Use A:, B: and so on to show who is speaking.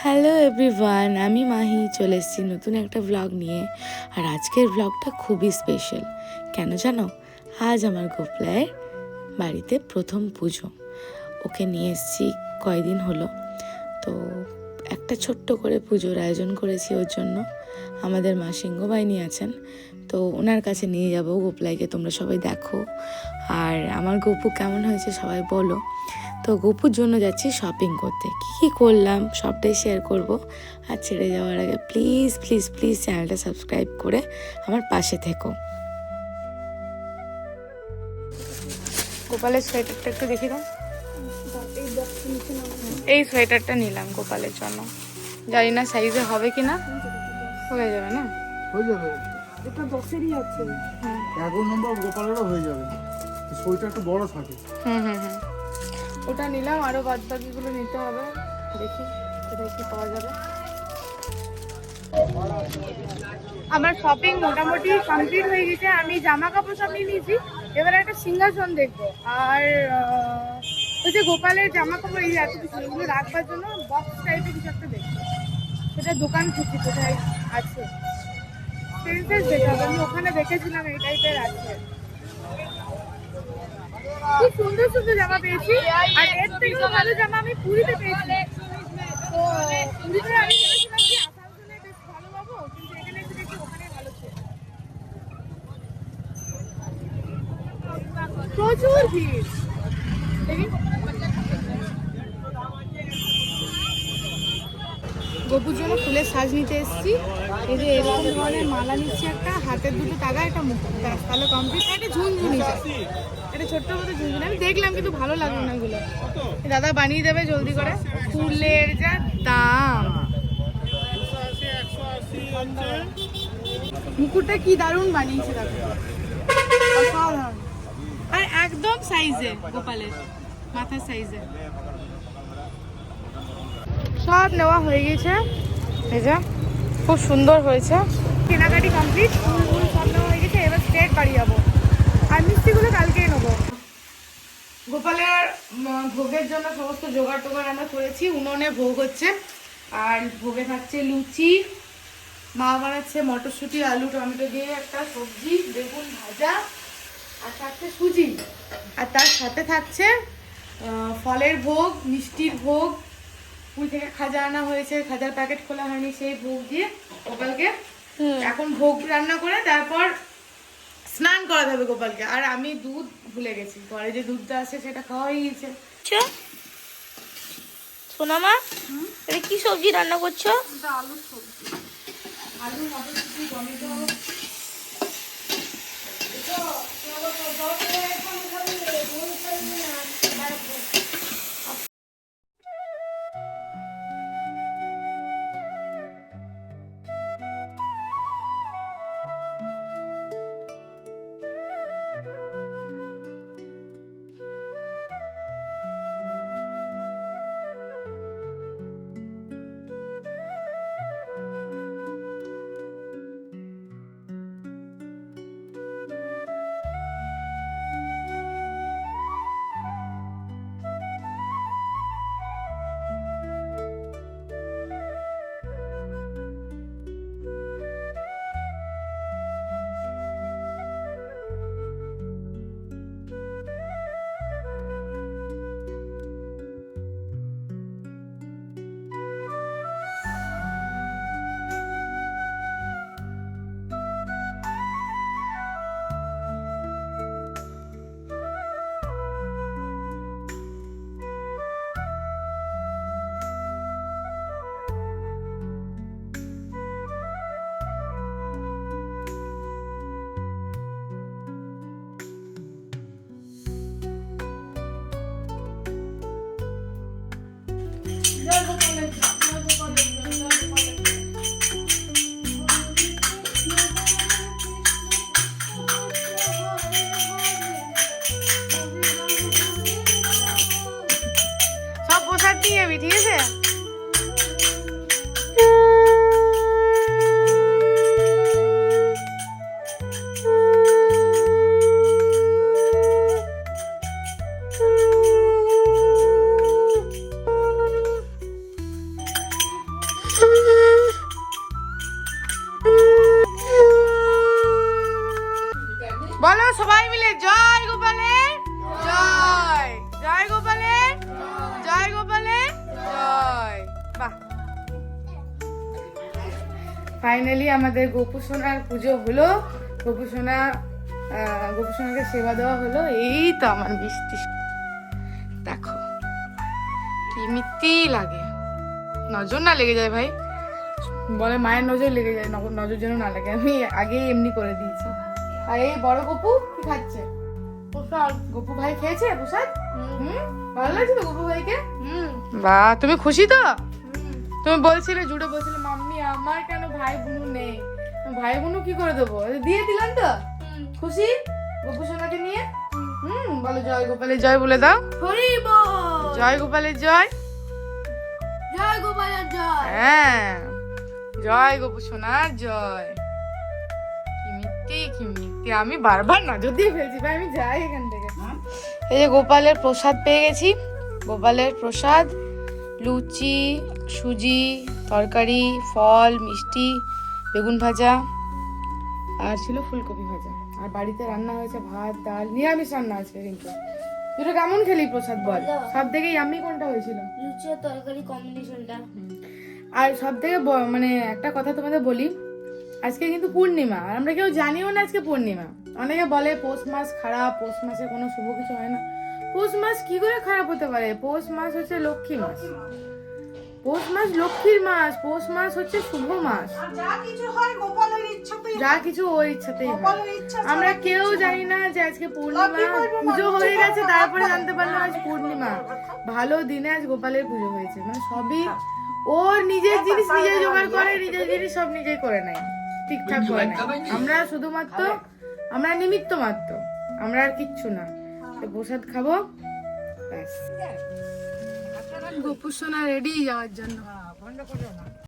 A: Hello everyone, আমি মাহি চলে এসেছি নতুন একটা ব্লগ নিয়ে। আর আজকের ব্লগটা খুবই স্পেশাল। কেন জানো? আজ আমার গোপলায়ের বাড়িতে প্রথম পুজো। ওকে নিয়ে এসেছি কয়দিন হলো, তো একটা ছোট্ট করে পুজোর আয়োজন করেছি ওর জন্য। আমাদের মা সিংহবাহিনী আছেন, তো ওনার কাছে নিয়ে যাব গোপলাইকে। তোমরা সবাই দেখো আর আমার গপু কেমন হয়েছে সবাই বলো। তো গপুর জন্য যাচ্ছি শপিং করতে। কী করলাম সবটাই শেয়ার করব। আর ছেড়ে যাওয়ার আগে প্লিজ প্লিজ প্লিজ চ্যানেলটা সাবস্ক্রাইব করে আমার পাশে থেকো। গোপালের সোয়েটারটা একটু দেখি দাও। এই সোয়েটারটা নিলাম গোপালের জন্য, জানি না সাইজে হবে কি না। হয়ে যাবে না?
B: হয়ে যাবে, এটা 10-এরই আছে। 11 নম্বর গোপালেরও হয়ে যাবে, সোয়েটার একটু বড় থাকে।
A: ওটা নিলাম, আরো বাদ বাকিগুলো নিতে হবে। দেখি কোথায় কি পাওয়া যাবে। আমার শপিং মোটামুটি কমপ্লিট হয়ে গেছে। আমি জামা কাপড় সব নিয়ে নিয়েছি, এবার একটা সিংহাসন দেখবো। আর ওই যে গোপালের জামা কাপড় এই এত কিছু এগুলো রাখবার জন্য বক্স টাইপের কিছু একটা দেখবো। সেটা দোকান খুঁজছি কোথায় আছে, সেন্সেস যেতে হবে। আমি ওখানে দেখেছিলাম এই টাইপের আছে। খুব সুন্দর সুন্দর জামা পেয়েছি, আর এর থেকে ভালো জামা আমি পুরীতে পেয়েছি। তো পুরীতে আমি ভেবেছিলাম কি আসানসোলে বেশ ভালো পাবো, কিন্তু এখানে এসে দেখি ওখানে ভালো ছিল। প্রচুর ভিড়। দেখি গপুর জন্য ফুলের সাজ নিতে এসেছি। এই যে এরকম ধরনের মালা নিচ্ছি, একটা হাতের দুটো টাকা, একটা মুখ, তাহলে কমপ্লিট। একটা ঝুনঝুনি, একটা ছোট্ট মতো ঝুনঝুনি আমি দেখলাম কিন্তু ভালো লাগলো না এগুলো। দাদা বানিয়ে দেবে জলদি করে। ফুলের যা দাম! মুকুটটা কি দারুণ বানিয়েছে দেখো, অসাধারণ। আর একদম সাইজে গোপালের মাথার সাইজে। সব নেওয়া হয়ে গেছে, এই যে খুব সুন্দর হয়েছে। কেনাকাটি কমপ্লিট, ফুল সব নেওয়া হয়ে গেছে। এবার স্ট্রেট বাড়ি যাবো, আর মিষ্টিগুলো কালকেই নেবো। গোপালের ভোগের জন্য সমস্ত জোগাড় টোগাড় আমরা করেছি। উনুনে ভোগ হচ্ছে, আর ভোগে থাকছে লুচি, মা বানাচ্ছে মটরশুঁটি আলু টমেটো দিয়ে একটা সবজি, বেগুন ভাজা, আর থাকছে সুজি। আর তার সাথে থাকছে ফলের ভোগ, মিষ্টির ভোগ, পুরী থেকে খাজা আনা হয়েছে, খাজার প্যাকেট খোলা হয়নি, সেই ভোগ দিয়ে গোপালকে এখন ভোগ রান্না করে তারপর স্নান করাতে হবে গোপালকে। আর আমি দুধ ভুলে গেছি, ঘরে যে দুধটা আছে সেটা খাওয়া হয়ে গেছে।
C: সোনামা, এটা কি সবজি রান্না করছো?
A: আলুর সবজি, আলু মটরশুঁটি টমেটো। সব প্রসাদ নিয়ে যাবি, ঠিক আছে? গোপালের জয়, গোপালের জয়, জয় গোপালের জয়, গোপালের জয়। বাহ, ফাইনালি আমাদের গোপু সোনার পুজো হলো। গোপু সোনাকে সেবা দেওয়া হলো। এই তো আমার মিষ্টি, দেখো কি মিষ্টি লাগে। নজর না লেগে যায় ভাই, বলে মায়ের নজর লেগে যায়, নজর যেন না লাগে। আমি আগেই এমনি করে দিয়েছি। আর এই বড় গপু কি খাচ্ছে? প্রসাদ। গপু ভাই খেয়েছে প্রসাদ? ভালো লাগছে তো গপু ভাইকে? বাহ, তুমি খুশি তো? তুমি বলছিলে, জুড়ে বলছিলে মাম্মি আমার কেন ভাই বোনু নেই। ভাই বোনু কি করে দেবো, দিয়ে দিলাম তো। খুশি গপু সোনাকে নিয়ে? বলো জয় গোপালের জয় বলে দাও। জয় গোপালের জয়,
C: জয় গোপালের জয়।
A: হ্যাঁ, জয় গোপু সোনার জয়। কি মিষ্টি, কি মিষ্টি। আমি বারবার নজর দিয়ে ফেলছি ভাই, আমি যাই এখান থেকে। এই যে গোপালের প্রসাদ পেয়ে গেছি। গোপালের প্রসাদ, লুচি, সুজি, তরকারি, ফল, মিষ্টি, বেগুন ভাজা, আর ছিল ফুলকপি ভাজা। আর বাড়িতে রান্না হয়েছে ভাত, ডাল, নিরামিষ রান্না আছে। রিঙ্কু, দুটো কেমন খেলি প্রসাদ বল? সব থেকে ইয়াম্মি কোনটা হয়েছিল?
C: লুচি আর তরকারি কম্বিনেশনটা।
A: আর সব থেকে মানে একটা কথা তোমাদের বলি, আজকে কিন্তু পূর্ণিমা, আর আমরা কেউ জানিও না আজকে পূর্ণিমা। অনেকে বলে পৌষ মাস খারাপ, পৌষ মাসে কোনো শুভ কিছু হয় না। পৌষ মাস কি করে খারাপ হতে পারে? পৌষ মাস হচ্ছে লক্ষ্মী মাস, পৌষ মাস লক্ষ্মীর মাস, পৌষ মাস হচ্ছে শুভ মাস।
D: যা কিছু হয় গোপালের ইচ্ছাতেই,
A: যা কিছু ওর ইচ্ছাতেই হয়।
D: গোপালের ইচ্ছা
A: আমরা কেউ জানি না যে আজকে পূর্ণিমা। পুজো হয়ে গেছে তারপরে জানতে পারলাম আজ পূর্ণিমা। ভালো দিনে আজ গোপালের পুজো হয়েছে। মানে সবই ওর নিজের জিনিস নিজে জোগাড় করে, নিজের জিনিস সব নিজেই করে নেয়, ঠিকঠাক করে নেয়। আমরা শুধুমাত্র, আমরা নিমিত্ত মাত্র, আমরা আর কিচ্ছু না। তো প্রসাদ খাবো ব্যাস। গোপু সোনা রেডি যাওয়ার জন্য।